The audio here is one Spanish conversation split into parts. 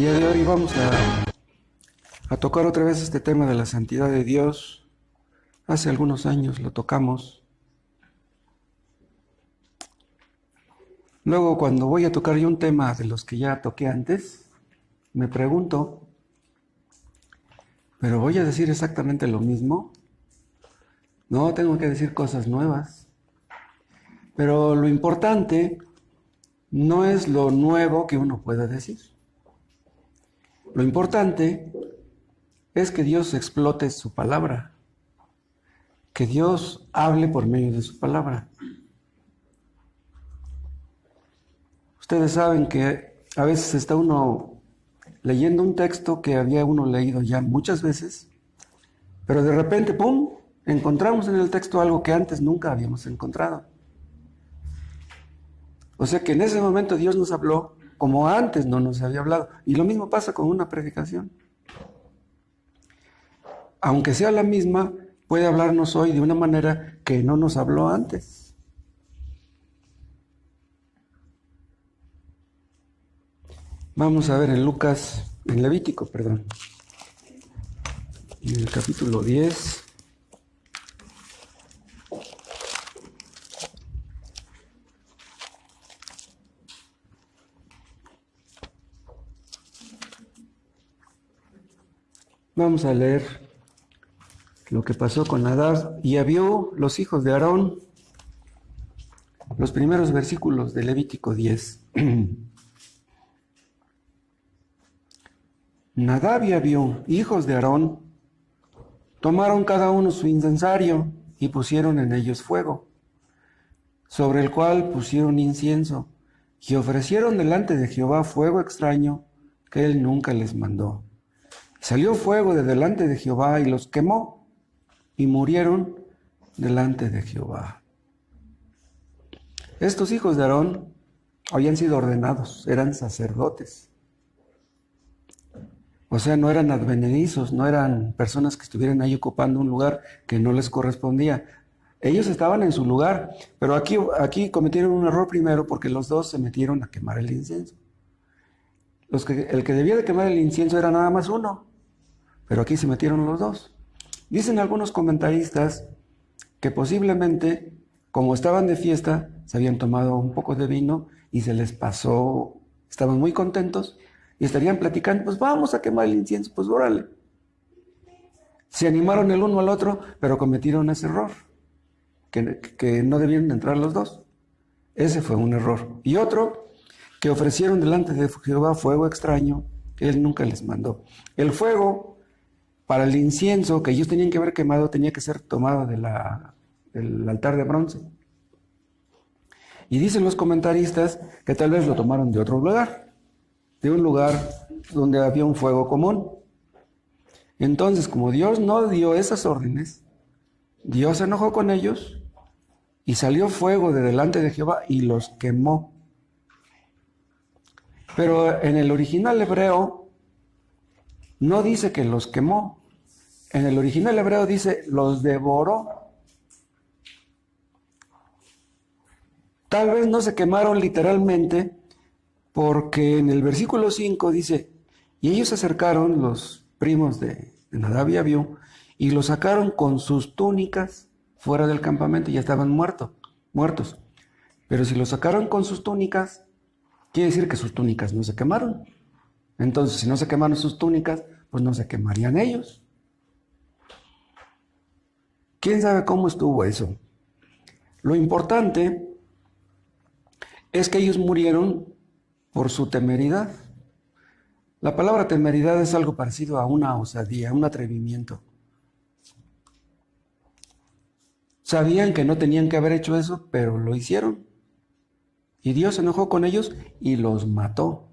día de hoy vamos a tocar otra vez este tema de la santidad de Dios. Hace algunos años lo tocamos. Luego, cuando voy a tocar yo un tema de los que ya toqué antes, me pregunto, ¿pero voy a decir exactamente lo mismo? No, tengo que decir cosas nuevas. Pero lo importante no es lo nuevo que uno pueda decir. Lo importante es que Dios explote su palabra, que Dios hable por medio de su palabra. Ustedes saben que a veces está uno leyendo un texto que había uno leído ya muchas veces, pero de repente, ¡pum!, encontramos en el texto algo que antes nunca habíamos encontrado. O sea que en ese momento Dios nos habló como antes no nos había hablado. Y lo mismo pasa con una predicación. Aunque sea la misma, puede hablarnos hoy de una manera que no nos habló antes. Vamos a ver en Levítico, en el capítulo 10. Vamos a leer lo que pasó con Nadab y Abiú, los hijos de Aarón, los primeros versículos de Levítico 10. Nadab y Abiú, hijos de Aarón, tomaron cada uno su incensario y pusieron en ellos fuego, sobre el cual pusieron incienso, y ofrecieron delante de Jehová fuego extraño que él nunca les mandó. Salió fuego de delante de Jehová y los quemó, y murieron delante de Jehová. Estos hijos de Aarón habían sido ordenados, eran sacerdotes. O sea, no eran advenedizos, no eran personas que estuvieran ahí ocupando un lugar que no les correspondía. Ellos estaban en su lugar, pero aquí cometieron un error primero porque los dos se metieron a quemar el incienso. El que debía de quemar el incienso era nada más uno, pero aquí se metieron los dos. Dicen algunos comentaristas que posiblemente, como estaban de fiesta, se habían tomado un poco de vino y se les pasó, estaban muy contentos y estarían platicando, pues vamos a quemar el incienso, pues órale. Se animaron el uno al otro, pero cometieron ese error, que no debían entrar los dos. Ese fue un error. Y otro, que ofrecieron delante de Jehová fuego extraño que él nunca les mandó. El fuego para el incienso que ellos tenían que haber quemado tenía que ser tomado del altar de bronce. Y dicen los comentaristas que tal vez lo tomaron de otro lugar, de un lugar donde había un fuego común. Entonces, como Dios no dio esas órdenes, Dios se enojó con ellos y salió fuego de delante de Jehová y los quemó. Pero en el original hebreo no dice que los quemó. En el original hebreo dice los devoró. Tal vez no se quemaron literalmente porque en el versículo 5 dice, y ellos se acercaron, los primos de Nadab y Abiú, y los sacaron con sus túnicas fuera del campamento y ya estaban muertos. Pero si los sacaron con sus túnicas, quiere decir que sus túnicas no se quemaron. Entonces, si no se quemaron sus túnicas, pues no se quemarían ellos. ¿Quién sabe cómo estuvo eso? Lo importante es que ellos murieron por su temeridad. La palabra temeridad es algo parecido a una osadía, un atrevimiento. Sabían que no tenían que haber hecho eso, pero lo hicieron. Y Dios se enojó con ellos y los mató.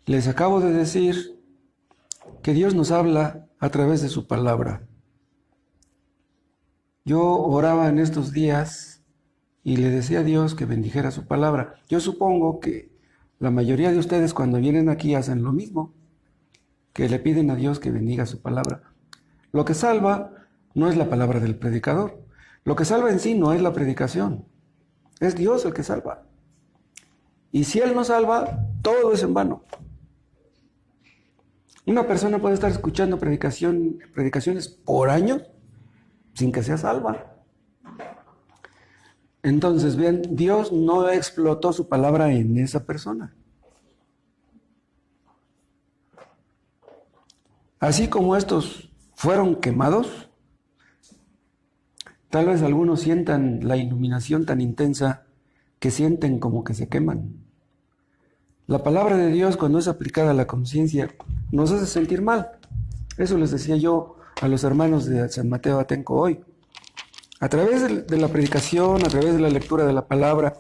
Les acabo de decir que Dios nos habla a través de su palabra. Yo oraba en estos días y le decía a Dios que bendijera su palabra. Yo supongo que la mayoría de ustedes cuando vienen aquí hacen lo mismo, que le piden a Dios que bendiga su palabra. Lo que salva no es la palabra del predicador. Lo que salva en sí no es la predicación. Es Dios el que salva. Y si Él no salva, todo es en vano. Una persona puede estar escuchando predicaciones por años sin que sea salva. Entonces, bien, Dios no explotó su palabra en esa persona. Así como estos fueron quemados, tal vez algunos sientan la iluminación tan intensa que sienten como que se queman. La palabra de Dios, cuando es aplicada a la conciencia, nos hace sentir mal. Eso les decía yo a los hermanos de San Mateo Atenco hoy. A través de la predicación, a través de la lectura de la palabra,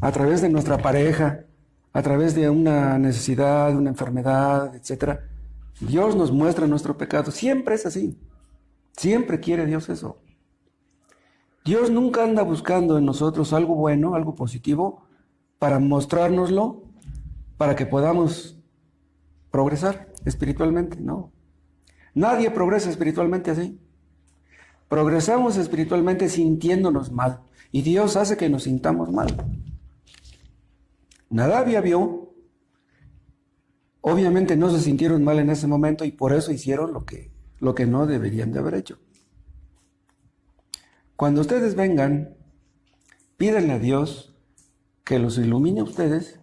a través de nuestra pareja, a través de una necesidad, una enfermedad, etc., Dios nos muestra nuestro pecado. Siempre es así. Siempre quiere Dios eso. Dios nunca anda buscando en nosotros algo bueno, algo positivo, para mostrárnoslo, para que podamos progresar espiritualmente. No. Nadie progresa espiritualmente así. Progresamos espiritualmente sintiéndonos mal. Y Dios hace que nos sintamos mal. Nadab vio. Obviamente no se sintieron mal en ese momento y por eso hicieron lo que no deberían de haber hecho. Cuando ustedes vengan, pídanle a Dios que los ilumine a ustedes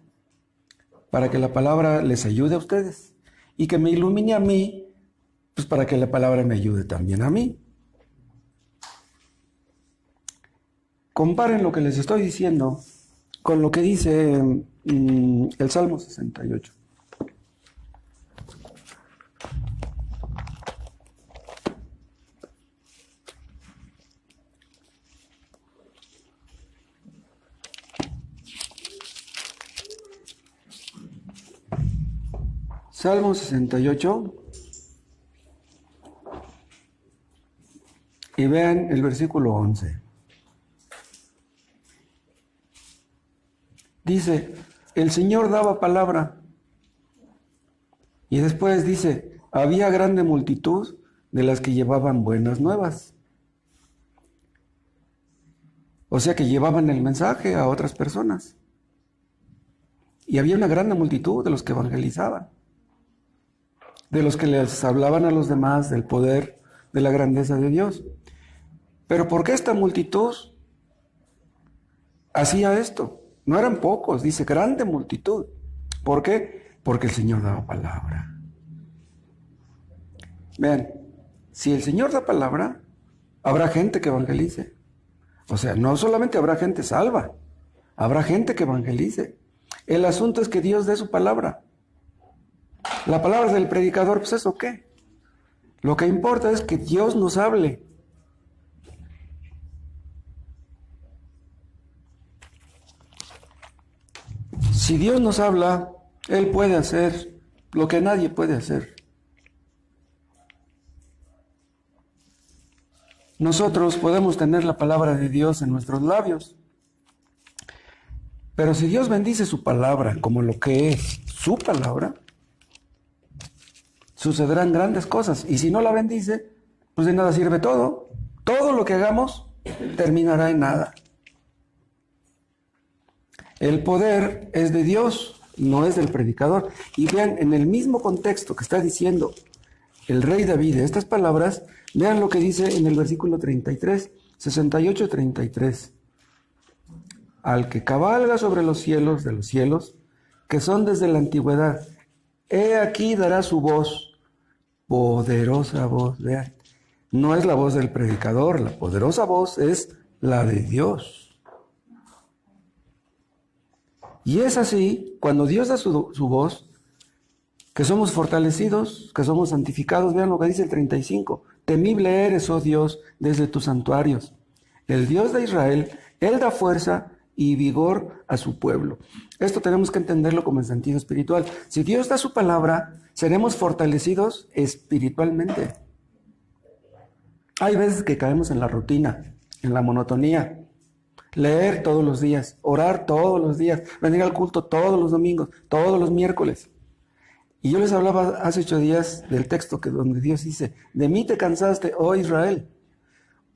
para que la palabra les ayude a ustedes y que me ilumine a mí, pues para que la palabra me ayude también a mí. Comparen lo que les estoy diciendo con lo que dice el Salmo 68. Salmo 68, y vean el versículo 11. Dice, el Señor daba palabra, y después dice, había grande multitud de las que llevaban buenas nuevas. O sea que llevaban el mensaje a otras personas. Y había una gran multitud de los que evangelizaban, de los que les hablaban a los demás del poder, de la grandeza de Dios. Pero ¿por qué esta multitud hacía esto? No eran pocos, dice grande multitud. ¿Por qué? Porque el Señor daba palabra. Vean, si el Señor da palabra, habrá gente que evangelice. O sea, no solamente habrá gente salva, habrá gente que evangelice. El asunto es que Dios dé su palabra. La palabra del predicador, pues ¿eso qué? Lo que importa es que Dios nos hable. Si Dios nos habla, Él puede hacer lo que nadie puede hacer. Nosotros podemos tener la palabra de Dios en nuestros labios, pero si Dios bendice su palabra como lo que es su palabra, sucederán grandes cosas. Y si no la bendice, pues de nada sirve todo. Todo lo que hagamos terminará en nada. El poder es de Dios, no es del predicador. Y vean, en el mismo contexto que está diciendo el rey David estas palabras, vean lo que dice en el versículo 33, 68-33. Al que cabalga sobre los cielos de los cielos, que son desde la antigüedad, he aquí dará su voz, poderosa voz, vean. No es la voz del predicador, la poderosa voz es la de Dios. Y es así, cuando Dios da su voz, que somos fortalecidos, que somos santificados. Vean lo que dice el 35. Temible eres, oh Dios, desde tus santuarios. El Dios de Israel, Él da fuerza y vigor a su pueblo. Esto tenemos que entenderlo como en sentido espiritual. Si Dios da su palabra, seremos fortalecidos espiritualmente. Hay veces que caemos en la rutina, en la monotonía. Leer todos los días, orar todos los días, venir al culto todos los domingos, todos los miércoles. Y yo les hablaba hace 8 días del texto donde Dios dice, de mí te cansaste, oh Israel.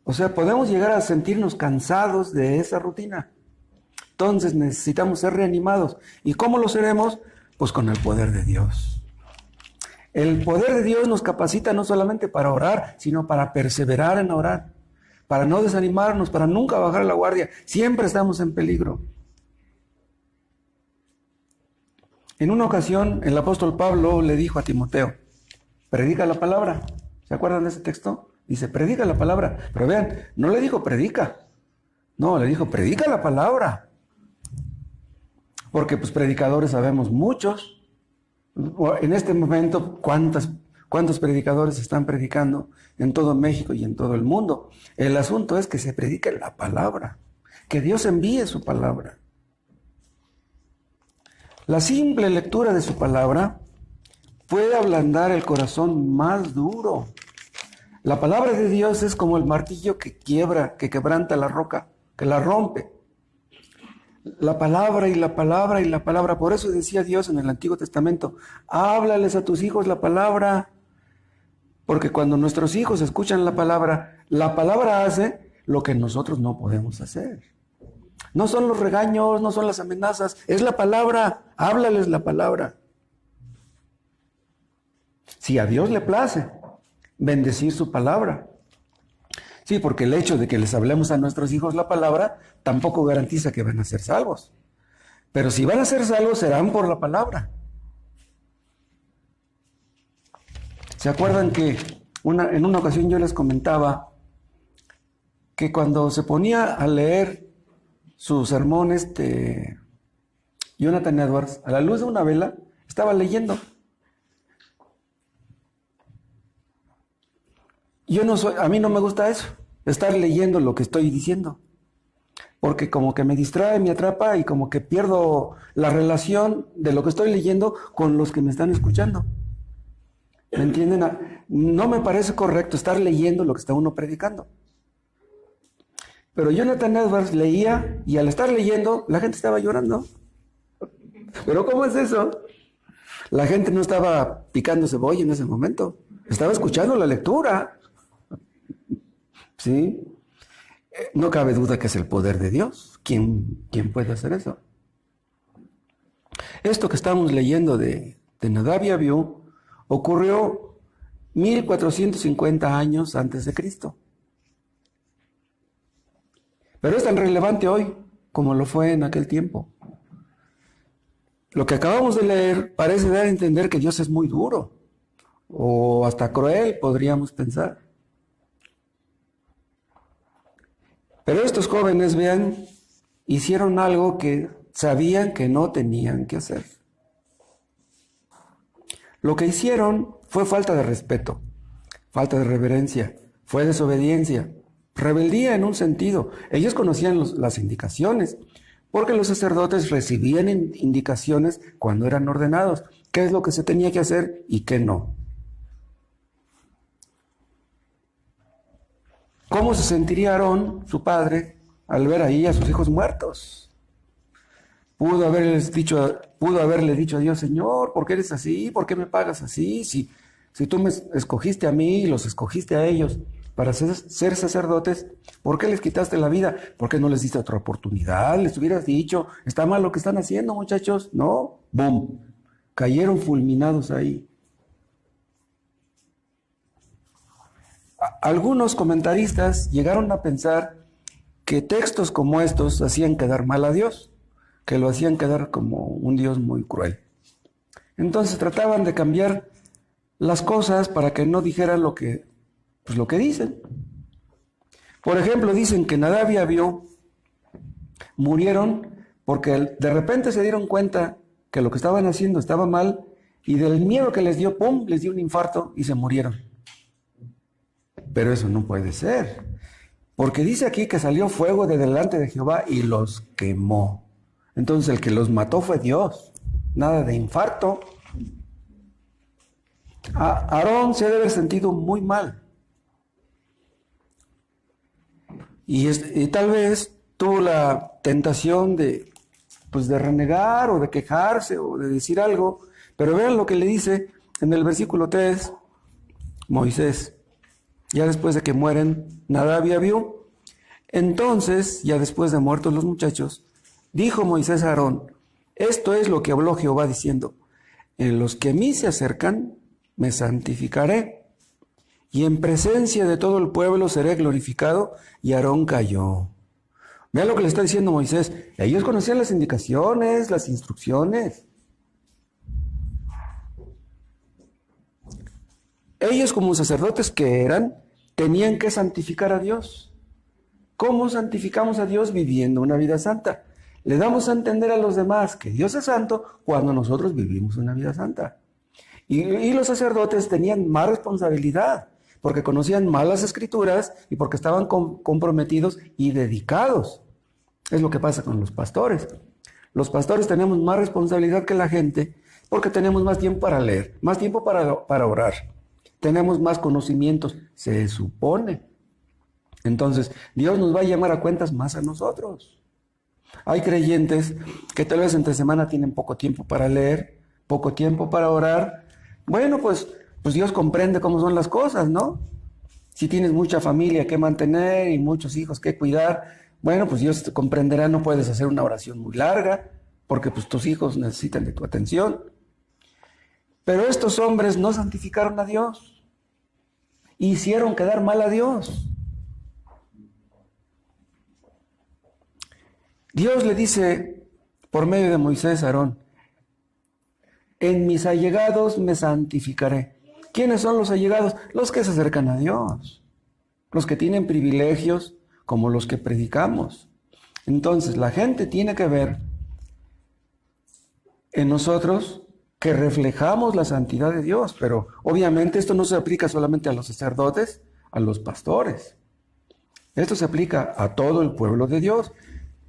O sea, podemos llegar a sentirnos cansados de esa rutina. Entonces necesitamos ser reanimados. ¿Y cómo lo seremos? Pues con el poder de Dios. El poder de Dios nos capacita no solamente para orar, sino para perseverar en orar, para no desanimarnos, para nunca bajar la guardia. Siempre estamos en peligro. En una ocasión, el apóstol Pablo le dijo a Timoteo, predica la palabra. ¿Se acuerdan de ese texto? Dice, predica la palabra. Pero vean, no le dijo predica. No, le dijo, predica la palabra. Porque pues predicadores sabemos muchos. En este momento, ¿cuántos predicadores están predicando en todo México y en todo el mundo? El asunto es que se predique la palabra, que Dios envíe su palabra. La simple lectura de su palabra puede ablandar el corazón más duro. La palabra de Dios es como el martillo que quiebra, que quebranta la roca, que la rompe. La palabra y la palabra y la palabra. Por eso decía Dios en el Antiguo Testamento, háblales a tus hijos la palabra. Porque cuando nuestros hijos escuchan la palabra hace lo que nosotros no podemos hacer. No son los regaños, no son las amenazas, es la palabra. Háblales la palabra. Si a Dios le place bendecir su palabra. Sí, porque el hecho de que les hablemos a nuestros hijos la palabra tampoco garantiza que van a ser salvos. Pero si van a ser salvos, serán por la palabra. ¿Se acuerdan que en una ocasión yo les comentaba que cuando se ponía a leer su sermón Jonathan Edwards, a la luz de una vela, estaba leyendo? A mí no me gusta eso, estar leyendo lo que estoy diciendo, porque como que me distrae, me atrapa y como que pierdo la relación de lo que estoy leyendo con los que me están escuchando. ¿Me entienden? No me parece correcto estar leyendo lo que está uno predicando. Pero Jonathan Edwards leía y al estar leyendo la gente estaba llorando. ¿Pero cómo es eso? La gente no estaba picando cebolla en ese momento, estaba escuchando la lectura. ¿Sí? No cabe duda que es el poder de Dios. ¿Quién puede hacer eso? Esto que estamos leyendo de Nadab y Abiú ocurrió 1450 años antes de Cristo. Pero es tan relevante hoy como lo fue en aquel tiempo. Lo que acabamos de leer parece dar a entender que Dios es muy duro o hasta cruel, podríamos pensar. Pero estos jóvenes, vean, hicieron algo que sabían que no tenían que hacer. Lo que hicieron fue falta de respeto, falta de reverencia, fue desobediencia, rebeldía en un sentido. Ellos conocían las indicaciones, porque los sacerdotes recibían indicaciones cuando eran ordenados, qué es lo que se tenía que hacer y qué no. ¿Cómo se sentiría Aarón, su padre, al ver ahí a sus hijos muertos? Pudo haberle dicho a Dios, Señor, ¿por qué eres así? ¿Por qué me pagas así? Si tú me escogiste a mí y los escogiste a ellos para ser sacerdotes, ¿por qué les quitaste la vida? ¿Por qué no les diste otra oportunidad? Les hubieras dicho, está mal lo que están haciendo, muchachos. No, ¡bum! Cayeron fulminados ahí. Algunos comentaristas llegaron a pensar que textos como estos hacían quedar mal a Dios, que lo hacían quedar como un Dios muy cruel. Entonces trataban de cambiar las cosas para que no dijeran lo que dicen. Por ejemplo, dicen que Nadab y Abiú murieron porque de repente se dieron cuenta que lo que estaban haciendo estaba mal y del miedo que les dio, ¡pum!, les dio un infarto y se murieron. Pero eso no puede ser, porque dice aquí que salió fuego de delante de Jehová y los quemó. Entonces el que los mató fue Dios, nada de infarto. Aarón se debe haber sentido muy mal. Y tal vez tuvo la tentación de renegar o de quejarse o de decir algo. Pero vean lo que le dice en el versículo 3, Moisés, ya después de que mueren Nadab y Abiú. Entonces, ya después de muertos los muchachos, Dijo Moisés a Aarón: esto es lo que habló Jehová diciendo: en los que a mí se acercan, me santificaré, y en presencia de todo el pueblo seré glorificado. Y Aarón cayó. Vean lo que le está diciendo Moisés. Ellos conocían las indicaciones, las instrucciones. Ellos, como sacerdotes que eran, tenían que santificar a Dios. ¿Cómo santificamos a Dios? Viviendo una vida santa. Le damos a entender a los demás que Dios es santo cuando nosotros vivimos una vida santa. Y los sacerdotes tenían más responsabilidad, porque conocían más las Escrituras y porque estaban comprometidos y dedicados. Es lo que pasa con los pastores. Los pastores tenemos más responsabilidad que la gente porque tenemos más tiempo para leer, más tiempo para orar. Tenemos más conocimientos, se supone. Entonces, Dios nos va a llamar a cuentas más a nosotros. Hay creyentes que tal vez entre semana tienen poco tiempo para leer, poco tiempo para orar. Bueno, pues Dios comprende cómo son las cosas, ¿no? Si tienes mucha familia que mantener y muchos hijos que cuidar, bueno, pues Dios te comprenderá, no puedes hacer una oración muy larga, porque pues tus hijos necesitan de tu atención. Pero estos hombres no santificaron a Dios. Hicieron quedar mal a Dios. Dios le dice por medio de Moisés a Aarón: en mis allegados me santificaré. ¿Quiénes son los allegados? Los que se acercan a Dios. Los que tienen privilegios como los que predicamos. Entonces, la gente tiene que ver en nosotros que reflejamos la santidad de Dios, pero obviamente esto no se aplica solamente a los sacerdotes, a los pastores. Esto se aplica a todo el pueblo de Dios.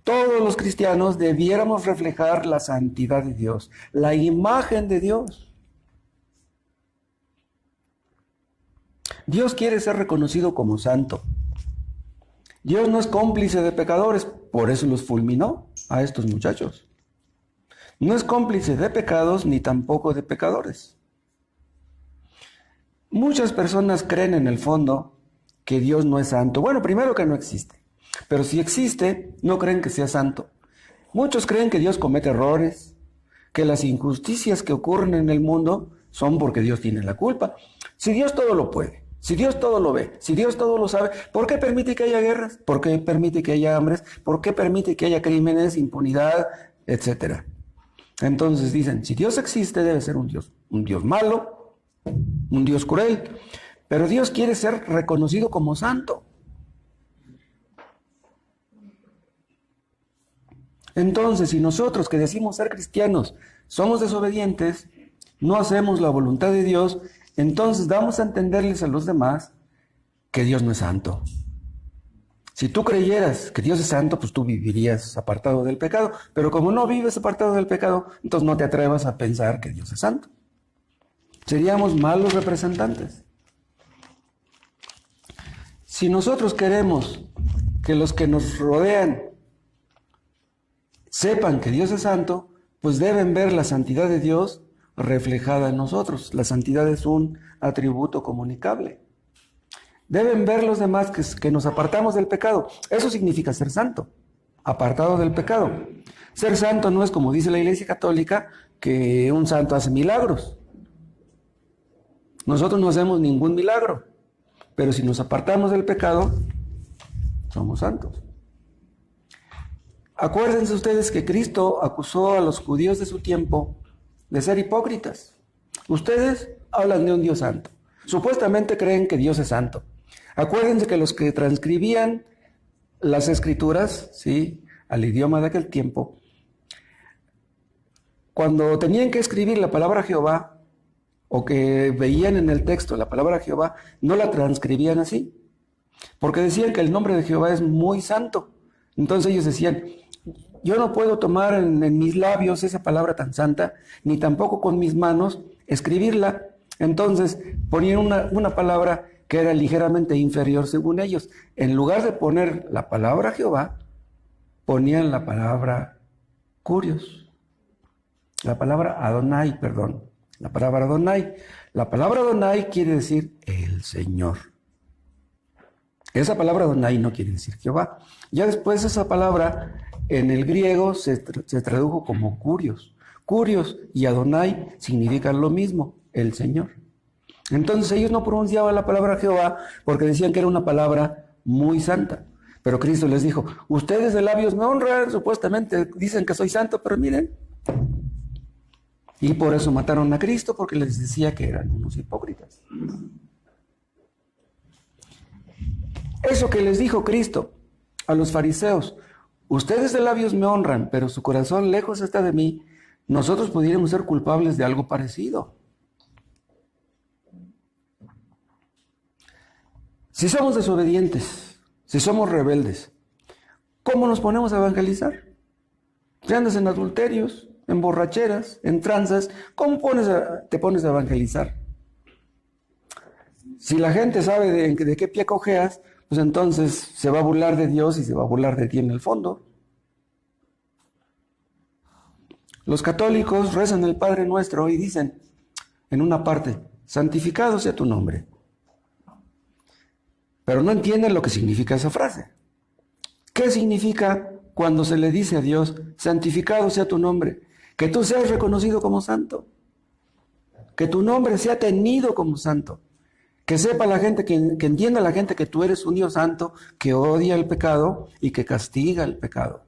Todos los cristianos debiéramos reflejar la santidad de Dios, la imagen de Dios. Dios quiere ser reconocido como santo. Dios no es cómplice de pecadores, por eso los fulminó a estos muchachos. No es cómplice de pecados ni tampoco de pecadores. Muchas personas creen en el fondo que Dios no es santo. Bueno, primero que no existe. Pero si existe, no creen que sea santo. Muchos creen que Dios comete errores, que las injusticias que ocurren en el mundo son porque Dios tiene la culpa. Si Dios todo lo puede, si Dios todo lo ve, si Dios todo lo sabe, ¿por qué permite que haya guerras? ¿Por qué permite que haya hambres? ¿Por qué permite que haya crímenes, impunidad, etcétera? Entonces dicen, si Dios existe, debe ser un Dios malo, un Dios cruel. Pero Dios quiere ser reconocido como santo. Entonces, si nosotros que decimos ser cristianos somos desobedientes, no hacemos la voluntad de Dios, entonces damos a entenderles a los demás que Dios no es santo. Si tú creyeras que Dios es santo, pues tú vivirías apartado del pecado. Pero como no vives apartado del pecado, entonces no te atrevas a pensar que Dios es santo. Seríamos malos representantes. Si nosotros queremos que los que nos rodean sepan que Dios es santo, pues deben ver la santidad de Dios reflejada en nosotros. La santidad es un atributo comunicable. Deben ver los demás que nos apartamos del pecado. Eso significa ser santo, apartado del pecado. Ser santo no es como dice la Iglesia Católica, que un santo hace milagros. Nosotros no hacemos ningún milagro, pero si nos apartamos del pecado, somos santos. Acuérdense ustedes que Cristo acusó a los judíos de su tiempo de ser hipócritas. Ustedes hablan de un Dios santo. Supuestamente creen que Dios es santo. Acuérdense que los que transcribían las escrituras, ¿sí?, al idioma de aquel tiempo, cuando tenían que escribir la palabra Jehová, o que veían en el texto la palabra Jehová, no la transcribían así, porque decían que el nombre de Jehová es muy santo. Entonces ellos decían, yo no puedo tomar en mis labios esa palabra tan santa, ni tampoco con mis manos escribirla. Entonces ponían una palabra que era ligeramente inferior según ellos. En lugar de poner la palabra Jehová, ponían la palabra Curios. La palabra Adonai, perdón. La palabra Adonai. La palabra Adonai quiere decir el Señor. Esa palabra Adonai no quiere decir Jehová. Ya después esa palabra en el griego se tradujo como Curios. Curios y Adonai significan lo mismo, el Señor. Entonces ellos no pronunciaban la palabra Jehová porque decían que era una palabra muy santa. Pero Cristo les dijo, ustedes de labios me honran, supuestamente dicen que soy santo, pero miren. Y por eso mataron a Cristo, porque les decía que eran unos hipócritas. Eso que les dijo Cristo a los fariseos, ustedes de labios me honran, pero su corazón lejos está de mí, nosotros pudiéramos ser culpables de algo parecido. Si somos desobedientes, si somos rebeldes, ¿cómo nos ponemos a evangelizar? Si andas en adulterios, en borracheras, en tranzas, ¿cómo te pones a evangelizar? Si la gente sabe de qué pie cojeas, pues entonces se va a burlar de Dios y se va a burlar de ti en el fondo. Los católicos rezan el Padre Nuestro y dicen en una parte, santificado sea tu nombre. Pero no entienden lo que significa esa frase. ¿Qué significa cuando se le dice a Dios, santificado sea tu nombre? Que tú seas reconocido como santo. Que tu nombre sea tenido como santo. Que sepa la gente, que entienda la gente que tú eres un Dios santo, que odia el pecado y que castiga el pecado.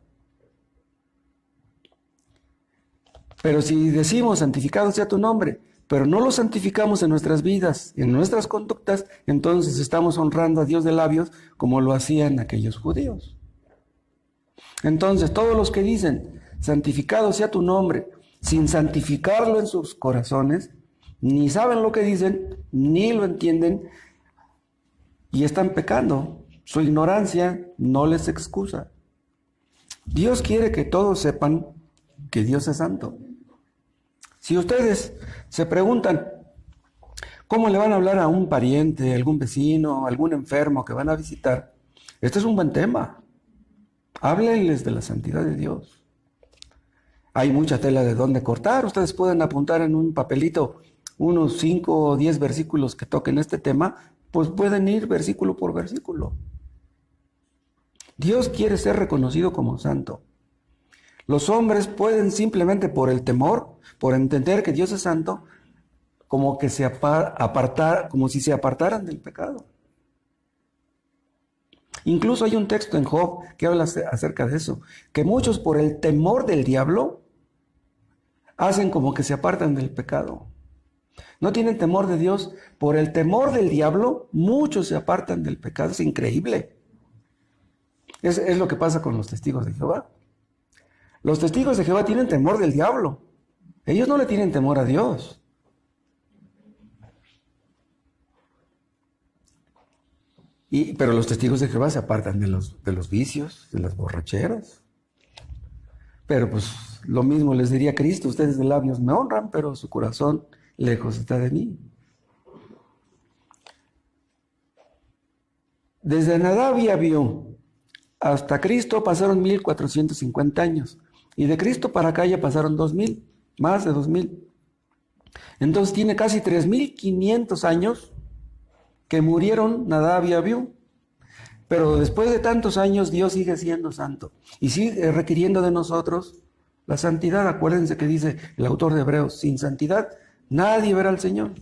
Pero si decimos, santificado sea tu nombre, pero no lo santificamos en nuestras vidas, en nuestras conductas, entonces estamos honrando a Dios de labios como lo hacían aquellos judíos. Entonces, todos los que dicen, santificado sea tu nombre, sin santificarlo en sus corazones, ni saben lo que dicen, ni lo entienden, y están pecando. Su ignorancia no les excusa. Dios quiere que todos sepan que Dios es santo. Si ustedes se preguntan, ¿cómo le van a hablar a un pariente, algún vecino, algún enfermo que van a visitar? Este es un buen tema. Háblenles de la santidad de Dios. Hay mucha tela de dónde cortar. Ustedes pueden apuntar en un papelito unos 5 o 10 versículos que toquen este tema, pues pueden ir versículo por versículo. Dios quiere ser reconocido como santo. Los hombres pueden simplemente por el temor, por entender que Dios es santo, como que como si se apartaran del pecado. Incluso hay un texto en Job que habla acerca de eso, que muchos por el temor del diablo hacen como que se apartan del pecado. No tienen temor de Dios, por el temor del diablo muchos se apartan del pecado. Es increíble. Es lo que pasa con los testigos de Jehová. Los testigos de Jehová tienen temor del diablo. Ellos no le tienen temor a Dios. Pero los testigos de Jehová se apartan de los vicios, de las borracheras. Pero pues lo mismo les diría Cristo, ustedes de labios me honran, pero su corazón lejos está de mí. Desde Nadab y Abiú hasta Cristo pasaron 1450 años. Y de Cristo para acá ya pasaron 2000, más de 2000. Entonces tiene casi 3500 años que murieron Nadab y Abiú. Pero después de tantos años Dios sigue siendo santo y sigue requiriendo de nosotros la santidad. Acuérdense que dice el autor de Hebreos, sin santidad nadie verá al Señor.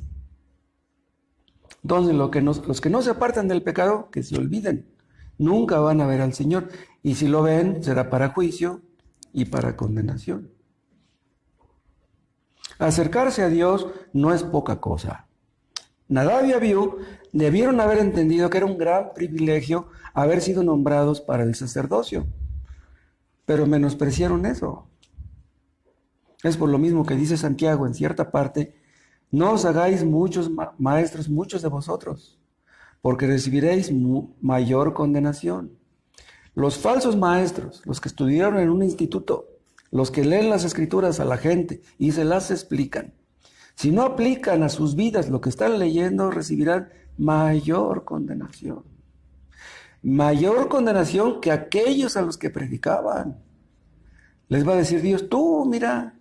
Entonces los que no se apartan del pecado, que se olviden, nunca van a ver al Señor. Y si lo ven, será para juicio y para condenación. Acercarse a Dios no es poca cosa. Nadab y Abiú debieron haber entendido que era un gran privilegio haber sido nombrados para el sacerdocio, pero menospreciaron eso. Es por lo mismo que dice Santiago en cierta parte, no os hagáis muchos maestros, muchos de vosotros, porque recibiréis mayor condenación. Los falsos maestros, los que estudiaron en un instituto, los que leen las escrituras a la gente y se las explican, si no aplican a sus vidas lo que están leyendo, recibirán mayor condenación. Mayor condenación que aquellos a los que predicaban. Les va a decir Dios, tú mira,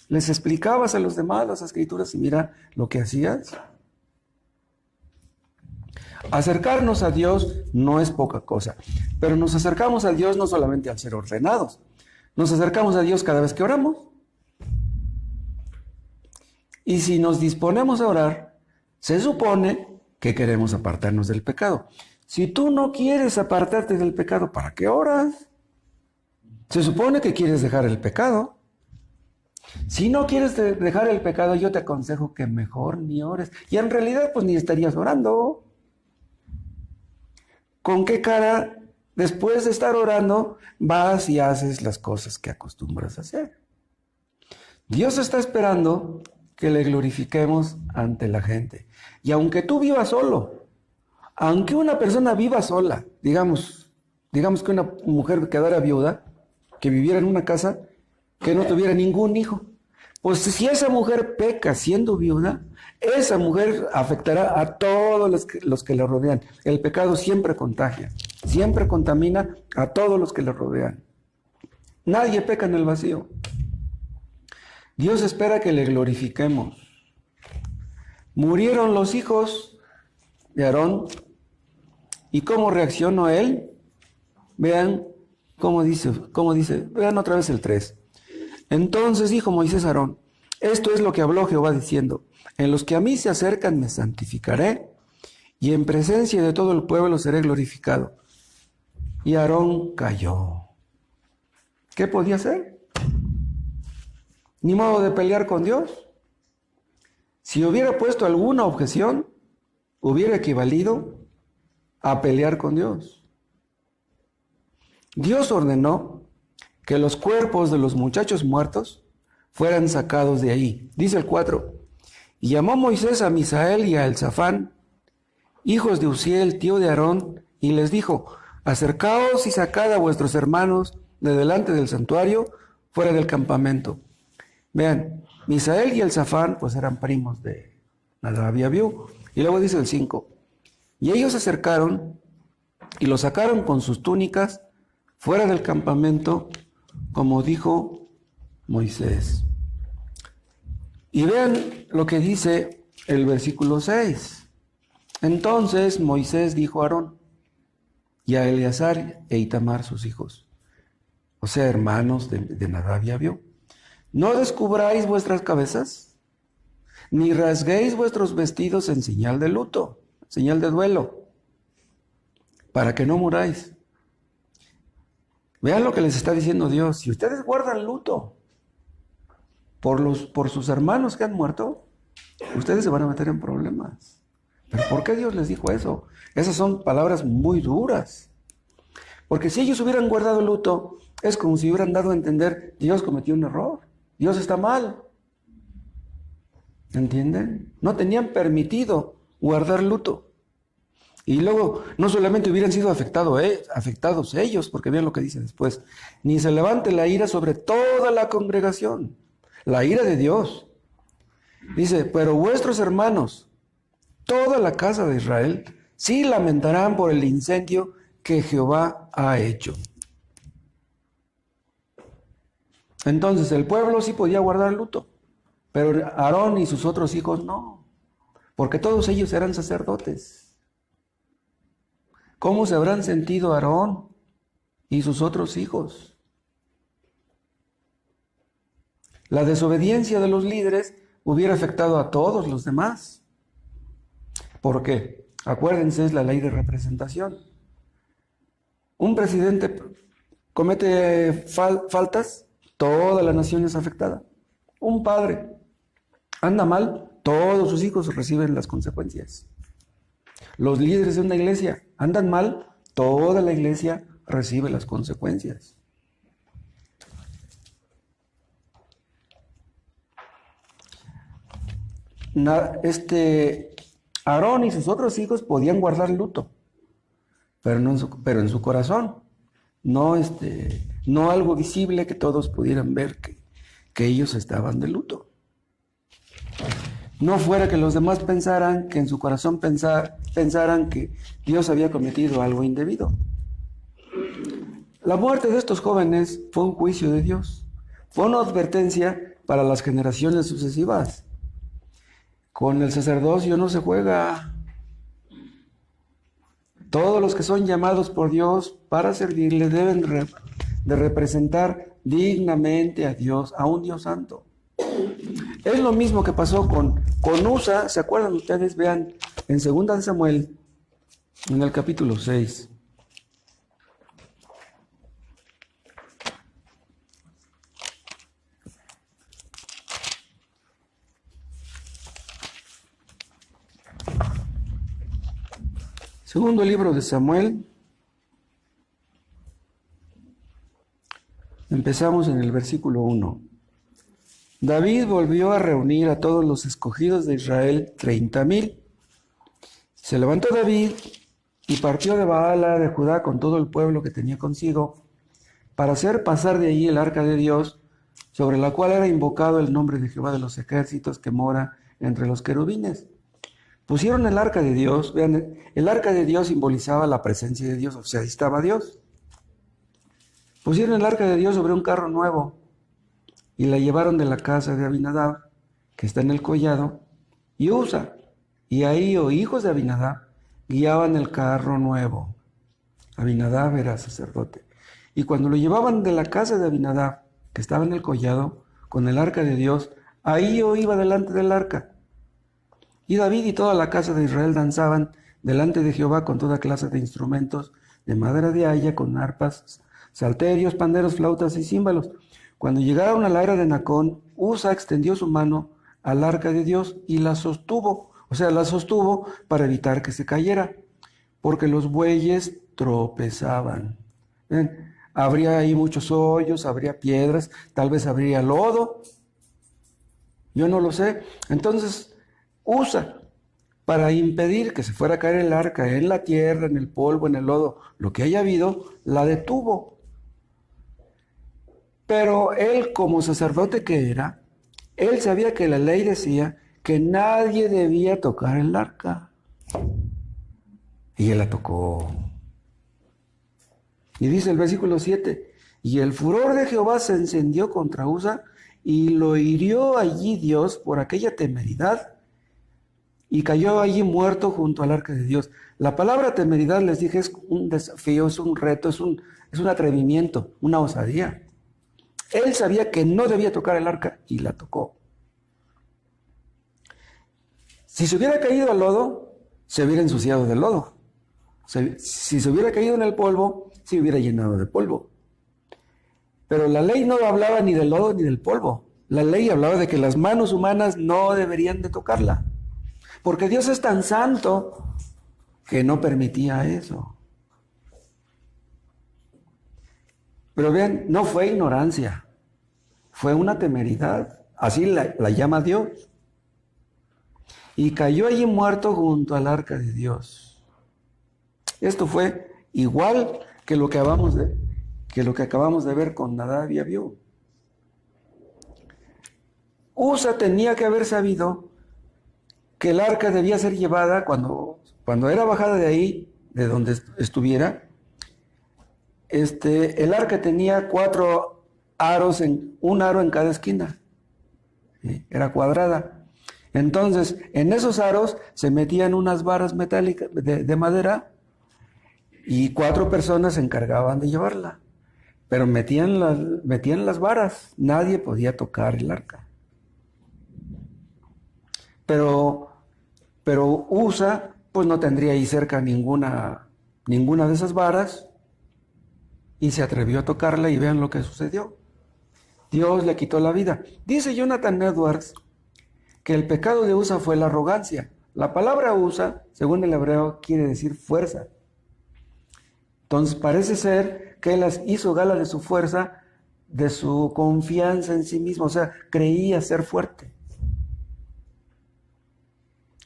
les explicabas a los demás las escrituras y mira lo que hacías. Acercarnos a Dios no es poca cosa, pero nos acercamos a Dios no solamente al ser ordenados, nos acercamos a Dios cada vez que oramos. Y si nos disponemos a orar, se supone que queremos apartarnos del pecado. Si tú no quieres apartarte del pecado, ¿para qué oras? Se supone que quieres dejar el pecado. Si no quieres dejar el pecado, yo te aconsejo que mejor ni ores. Y en realidad, pues ni estarías orando. ¿Con qué cara, después de estar orando, vas y haces las cosas que acostumbras a hacer? Dios está esperando que le glorifiquemos ante la gente. Y aunque tú vivas solo, aunque una persona viva sola, digamos que una mujer quedara viuda, que viviera en una casa, que no tuviera ningún hijo, pues si esa mujer peca siendo viuda, esa mujer afectará a todos los que le rodean. El pecado siempre contagia, siempre contamina a todos los que le rodean. Nadie peca en el vacío. Dios espera que le glorifiquemos. Murieron los hijos de Aarón. ¿Y cómo reaccionó él? Vean cómo dice, vean otra vez el 3. Entonces dijo Moisés a Aarón, esto es lo que habló Jehová diciendo, en los que a mí se acercan me santificaré, y en presencia de todo el pueblo seré glorificado. Y Aarón cayó. ¿Qué podía hacer? Ni modo de pelear con Dios. Si hubiera puesto alguna objeción, hubiera equivalido a pelear con Dios. Dios ordenó que los cuerpos de los muchachos muertos fueran sacados de ahí. Dice el 4. Y llamó Moisés a Misael y a Elzafán, hijos de Uziel, tío de Aarón, y les dijo, acercaos y sacad a vuestros hermanos de delante del santuario, fuera del campamento. Vean, Misael y Elzafán pues eran primos de Nadab y Abiú. Y luego dice el 5. Y ellos se acercaron y lo sacaron con sus túnicas fuera del campamento, como dijo Moisés. Y vean lo que dice el versículo 6. Entonces Moisés dijo a Aarón y a Eleazar e Itamar sus hijos, o sea, hermanos de Nadab y Abiú, no descubráis vuestras cabezas, ni rasguéis vuestros vestidos en señal de luto, señal de duelo, para que no muráis. Vean lo que les está diciendo Dios. Si ustedes guardan luto por sus hermanos que han muerto, ustedes se van a meter en problemas. ¿Pero por qué Dios les dijo eso? Esas son palabras muy duras. Porque si ellos hubieran guardado luto, es como si hubieran dado a entender, Dios cometió un error, Dios está mal. ¿Entienden? No tenían permitido guardar luto. Y luego, no solamente hubieran sido afectados ellos, porque vean lo que dice después, ni se levante la ira sobre toda la congregación, la ira de Dios. Dice, pero vuestros hermanos, toda la casa de Israel, sí lamentarán por el incendio que Jehová ha hecho. Entonces, el pueblo sí podía guardar luto, pero Aarón y sus otros hijos no, porque todos ellos eran sacerdotes. ¿Cómo se habrán sentido Aarón y sus otros hijos? La desobediencia de los líderes hubiera afectado a todos los demás. ¿Por qué? Acuérdense, es la ley de representación. Un presidente comete faltas, toda la nación es afectada. Un padre anda mal, todos sus hijos reciben las consecuencias. Los líderes de una iglesia andan mal, toda la iglesia recibe las consecuencias. Aarón y sus otros hijos podían guardar luto, pero en su corazón, no algo visible que todos pudieran ver que ellos estaban de luto. No fuera que los demás pensaran, que en su corazón pensaran que Dios había cometido algo indebido. La muerte de estos jóvenes fue un juicio de Dios. Fue una advertencia para las generaciones sucesivas. Con el sacerdocio no se juega. Todos los que son llamados por Dios para servirle deben de representar dignamente a Dios, a un Dios santo. Es lo mismo que pasó con Usa. ¿Se acuerdan ustedes? Vean en 2 Samuel, en el capítulo 6. Segundo libro de Samuel. Empezamos en el versículo 1. David volvió a reunir a todos los escogidos de Israel, 30,000. Se levantó David y partió de Baala de Judá con todo el pueblo que tenía consigo, para hacer pasar de allí el arca de Dios, sobre la cual era invocado el nombre de Jehová de los ejércitos, que mora entre los querubines. Pusieron el arca de Dios. Vean, el arca de Dios simbolizaba la presencia de Dios, o sea, ahí estaba Dios. Pusieron el arca de Dios sobre un carro nuevo y la llevaron de la casa de Abinadab, que está en el collado, y Usa y Ahío, hijos de Abinadab, guiaban el carro nuevo. Abinadab era sacerdote. Y cuando lo llevaban de la casa de Abinadab, que estaba en el collado, con el arca de Dios, Ahío iba delante del arca. Y David y toda la casa de Israel danzaban delante de Jehová con toda clase de instrumentos de madera de haya, con arpas, salterios, panderos, flautas y címbalos. Cuando llegaron a la era de Nacón, Usa extendió su mano al arca de Dios y la sostuvo. O sea, la sostuvo para evitar que se cayera, porque los bueyes tropezaban. ¿Ven? Habría ahí muchos hoyos, habría piedras, tal vez habría lodo. Yo no lo sé. Entonces, Usa, para impedir que se fuera a caer el arca en la tierra, en el polvo, en el lodo, lo que haya habido, la detuvo. Pero él, como sacerdote que era, él sabía que la ley decía que nadie debía tocar el arca. Y él la tocó. Y dice el versículo 7, y el furor de Jehová se encendió contra Usa, y lo hirió allí Dios por aquella temeridad, y cayó allí muerto junto al arca de Dios. La palabra temeridad, les dije, es un desafío, es un reto, es un atrevimiento, una osadía. Él sabía que no debía tocar el arca y la tocó. Si se hubiera caído al lodo, se hubiera ensuciado del lodo. Si se hubiera caído en el polvo, se hubiera llenado de polvo. Pero la ley no hablaba ni del lodo ni del polvo. La ley hablaba de que las manos humanas no deberían de tocarla. Porque Dios es tan santo que no permitía eso. Pero vean, no fue ignorancia, fue una temeridad. Así la llama Dios. Y cayó allí muerto junto al arca de Dios. Esto fue igual que lo que acabamos de ver con Nadab y Abiú. Usa tenía que haber sabido que el arca debía ser llevada cuando era bajada de ahí, de donde estuviera. El arca tenía 4 aros, un aro en cada esquina. ¿Sí? Era cuadrada. Entonces, en esos aros se metían unas varas metálicas de madera y 4 personas se encargaban de llevarla. Pero metían las varas, nadie podía tocar el arca. Pero Usa, pues no tendría ahí cerca ninguna de esas varas, y se atrevió a tocarla, y vean lo que sucedió. Dios le quitó la vida. Dice Jonathan Edwards que el pecado de Usa fue la arrogancia. La palabra Usa, según el hebreo, quiere decir fuerza. Entonces parece ser que él hizo gala de su fuerza, de su confianza en sí mismo, o sea, creía ser fuerte.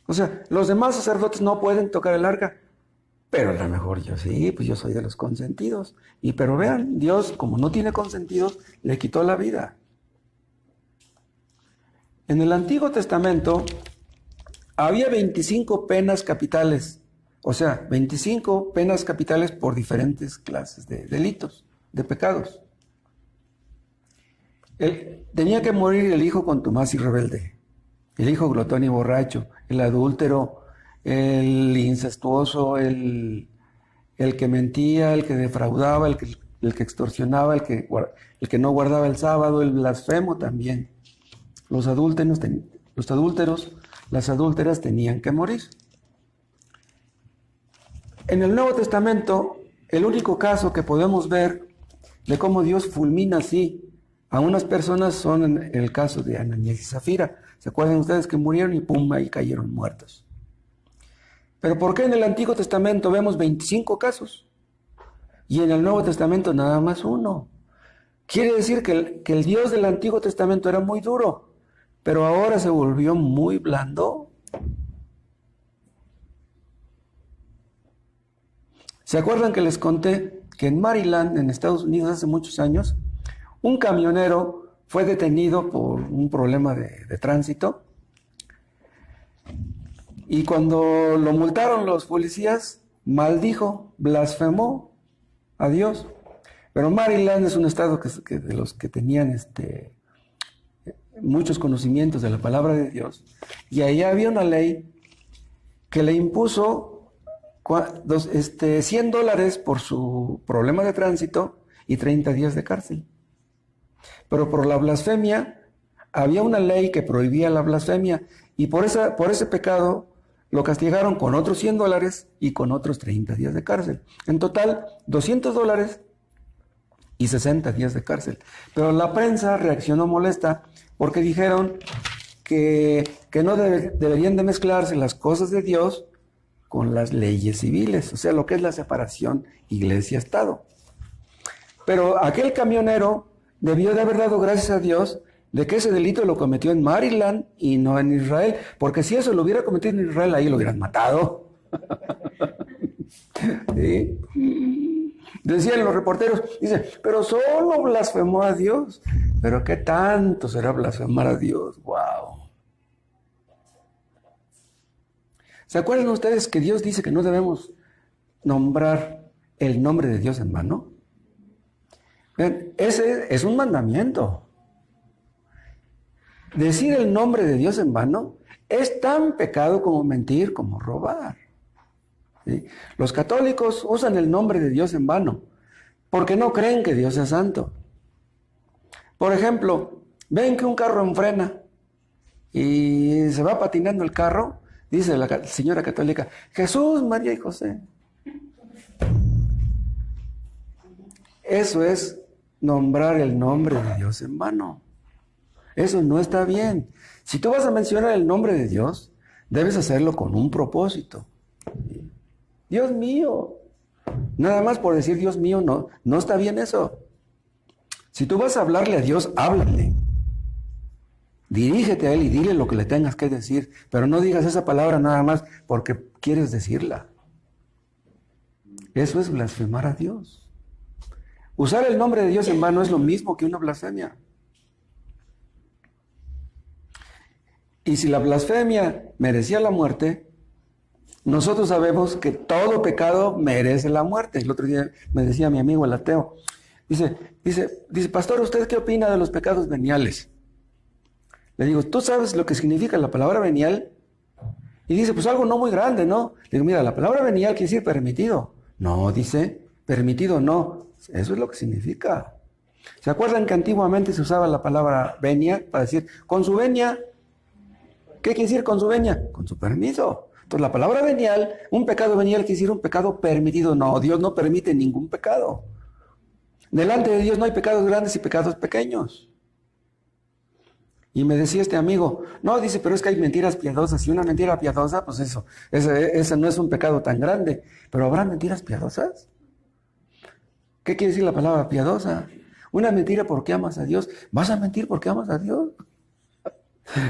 O sea, los demás sacerdotes no pueden tocar el arca, pero a lo mejor yo sí, pues yo soy de los consentidos. Pero vean, Dios, como no tiene consentidos, le quitó la vida. En el Antiguo Testamento había 25 penas capitales, o sea, 25 penas capitales por diferentes clases de delitos, de pecados. Tenía que morir el hijo contumaz y rebelde, el hijo glotón y borracho, el adúltero, el incestuoso, el el que mentía, el que defraudaba, el que extorsionaba, el que no guardaba el sábado, el blasfemo también. Los adúlteros, las adúlteras tenían que morir. En el Nuevo Testamento, el único caso que podemos ver de cómo Dios fulmina así a unas personas son en el caso de Ananías y Zafira. ¿Se acuerdan ustedes que murieron y pum, ahí cayeron muertos? Pero ¿por qué en el Antiguo Testamento vemos 25 casos? Y en el Nuevo Testamento nada más uno. Quiere decir que el Dios del Antiguo Testamento era muy duro, pero ahora se volvió muy blando. ¿Se acuerdan que les conté que en Maryland, en Estados Unidos, hace muchos años, un camionero fue detenido por un problema de tránsito? Y cuando lo multaron los policías, maldijo, blasfemó a Dios. Pero Maryland es un estado que de los que tenían muchos conocimientos de la palabra de Dios. Y ahí había una ley que le impuso $100 por su problema de tránsito y 30 días de cárcel. Pero por la blasfemia, había una ley que prohibía la blasfemia. Y por ese pecado lo castigaron con otros $100 y con otros 30 días de cárcel. En total, $200 y 60 días de cárcel. Pero la prensa reaccionó molesta porque dijeron que no deberían de mezclarse las cosas de Dios con las leyes civiles, o sea, lo que es la separación iglesia-estado. Pero aquel camionero debió de haber dado gracias a Dios de que ese delito lo cometió en Maryland y no en Israel, porque si eso lo hubiera cometido en Israel, ahí lo hubieran matado. ¿Sí? Decían los reporteros, dice, pero solo blasfemó a Dios. Pero ¿qué tanto será blasfemar a Dios? ¡Wow! ¿Se acuerdan ustedes que Dios dice que no debemos nombrar el nombre de Dios en vano? Vean, ese es un mandamiento. Decir el nombre de Dios en vano es tan pecado como mentir, como robar. ¿Sí? Los católicos usan el nombre de Dios en vano porque no creen que Dios es santo. Por ejemplo, ven que un carro enfrena y se va patinando el carro, dice la señora católica, Jesús, María y José. Eso es nombrar el nombre de Dios en vano. Eso no está bien. Si tú vas a mencionar el nombre de Dios, debes hacerlo con un propósito. Dios mío. Nada más por decir Dios mío, no está bien eso. Si tú vas a hablarle a Dios, háblale. Dirígete a Él y dile lo que le tengas que decir, pero no digas esa palabra nada más porque quieres decirla. Eso es blasfemar a Dios. Usar el nombre de Dios en vano es lo mismo que una blasfemia. Y si la blasfemia merecía la muerte, nosotros sabemos que todo pecado merece la muerte. El otro día me decía mi amigo el ateo, dice, pastor, ¿usted qué opina de los pecados veniales? Le digo, ¿tú sabes lo que significa la palabra venial? Y dice, pues algo no muy grande, ¿no? Le digo, mira, la palabra venial quiere decir permitido. No, dice, permitido no. Eso es lo que significa. ¿Se acuerdan que antiguamente se usaba la palabra venia para decir, con su venia? ¿Qué quiere decir con su venia? Con su permiso. Entonces la palabra venial, un pecado venial quiere decir un pecado permitido. No, Dios no permite ningún pecado. Delante de Dios no hay pecados grandes y pecados pequeños. Y me decía este amigo, no, dice, pero es que hay mentiras piadosas. Y una mentira piadosa, pues ese no es un pecado tan grande. Pero ¿habrá mentiras piadosas? ¿Qué quiere decir la palabra piadosa? Una mentira porque amas a Dios. ¿Vas a mentir porque amas a Dios?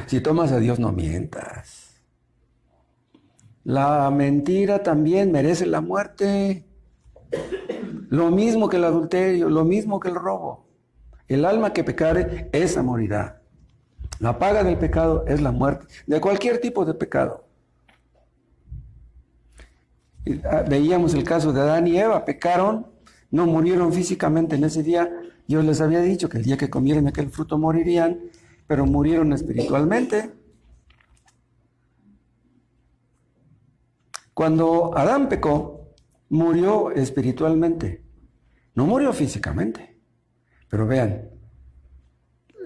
Si tú amas a Dios, no mientas. La mentira también merece la muerte. Lo mismo que el adulterio, lo mismo que el robo. El alma que pecare, esa morirá. La paga del pecado es la muerte, de cualquier tipo de pecado. Veíamos el caso de Adán y Eva, pecaron, no murieron físicamente en ese día. Dios les había dicho que el día que comieran aquel fruto morirían, pero murieron espiritualmente. Cuando Adán pecó, murió espiritualmente, no murió físicamente. Pero vean,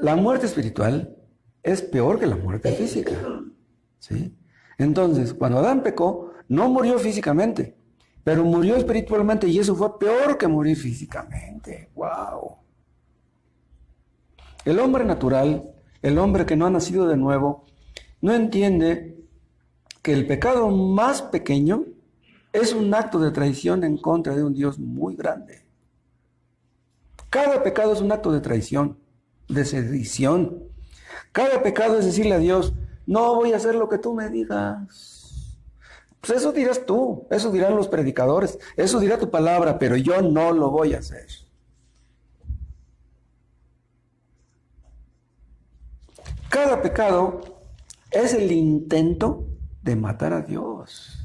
la muerte espiritual es peor que la muerte física, ¿sí? Entonces, cuando Adán pecó, no murió físicamente, pero murió espiritualmente, y eso fue peor que morir físicamente. ¡Wow! El hombre natural, el hombre que no ha nacido de nuevo, no entiende que el pecado más pequeño es un acto de traición en contra de un Dios muy grande. Cada pecado es un acto de traición, de sedición. Cada pecado es decirle a Dios, no voy a hacer lo que tú me digas. Pues eso dirás tú, eso dirán los predicadores, eso dirá tu palabra, pero yo no lo voy a hacer. Cada pecado es el intento de matar a Dios.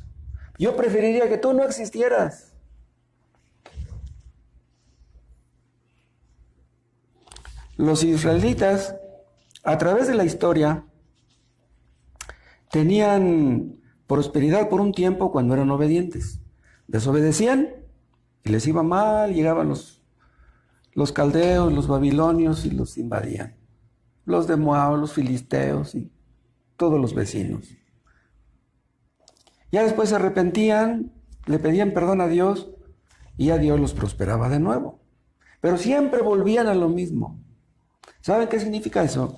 Yo preferiría que tú no existieras. Los israelitas, a través de la historia, tenían prosperidad por un tiempo cuando eran obedientes. Desobedecían y les iba mal, llegaban los caldeos, los babilonios y los invadían. Los de Moab, los filisteos y todos los vecinos. Ya después se arrepentían, le pedían perdón a Dios y a Dios los prosperaba de nuevo. Pero siempre volvían a lo mismo. ¿Saben qué significa eso?